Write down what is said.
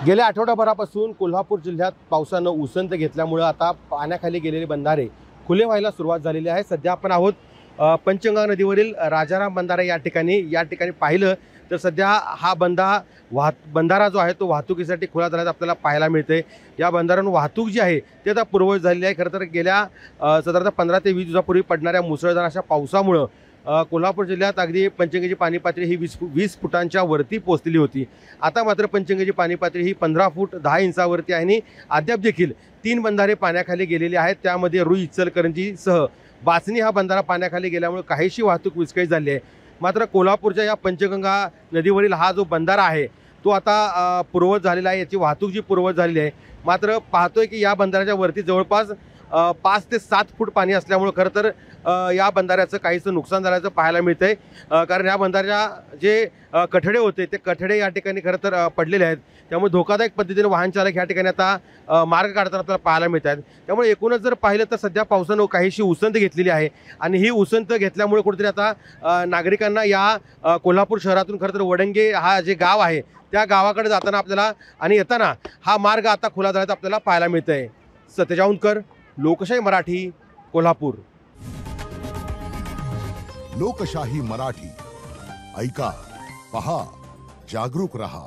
गेल्या आठवडाभरापासून कोल्हापूर जिल्ह्यात पावसानं उसंत घेतल्यामुळे आता पाण्याखाली गेलेले बंधारे खुले व्हायला सुरुवात झालेली आहे। सध्या आपण आहोत पंचगंगा नदीवरील राजाराम बंधारा या ठिकाणी पाहिलं तर सध्या हा बंधारा जो आहे तो वाहतुकीसाठी खुला झाल्याचं आपल्याला पाहायला मिळते। या बंधाऱ्यावरून वाहतूक जी आहे ती आता पूर्ववत झालेली आहे। खरं तर गेल्या साधारणतः 15 ते 20 दिवसापूर्वी पडणाऱ्या मुसळधार अशा पावसामुळे कोल्हापूर जिल्ह्यात अगदी पंचगंगेची पाणी पातळी ही 20 फुटांच्या वरती पोहोचलेली होती। आता मात्र पंचगंगेची पाणी पातळी ही 15 फूट 10 इंचावरती आहे आणि अद्याप देखील 3 बंधारे पाण्याखाली गेलेले आहेत। त्यामध्ये रुई इचलकरंजीसह बाचणी हा बंधारा पाण्याखाली गेल्यामुळे काहीशी वाहतूक विस्कळीत झाली आहे। मात्र कोल्हापूरच्या या पंचगंगा नदीवरील हा जो बंधारा आहे तो आता पूर्ववत झालेला आहे। याची वाहतूक जी पूर्ववत झालेली आहे। मात्र पाहतोय की या बंधाऱ्याच्या वरती जवळपास 5 ते 7 फूट पाणी असल्यामुळे खरं तर या बंधाऱ्याचं काहीसं नुकसान झाल्याचं पाहायला मिळतंय। कारण या बंधाऱ्याच्या जे कठडे होते ते कठडे या ठिकाणी खरं तर पडलेले आहेत। त्यामुळे धोकादायक पद्धतीने वाहन चालक या ठिकाणी आता मार्ग काढताना आपल्याला पाहायला मिळत आहेत। त्यामुळे एकूणच जर पाहिलं तर सध्या पावसानं काहीशी उसंत घेतलेली आहे आणि ही उसंत घेतल्यामुळे कुठेतरी आता नागरिकांना या कोल्हापूर शहरातून खरं तर वडंगे हा जे गाव आहे त्या गावाकडे जाताना आपल्याला आणि येताना हा मार्ग आता खुला झाल्याचं आपल्याला पाहायला मिळतंय। सतेज औंधकर, लोकशाही मराठी, कोल्हापूर। लोकशाही मराठी ऐका, पहा, जागरूक रहा।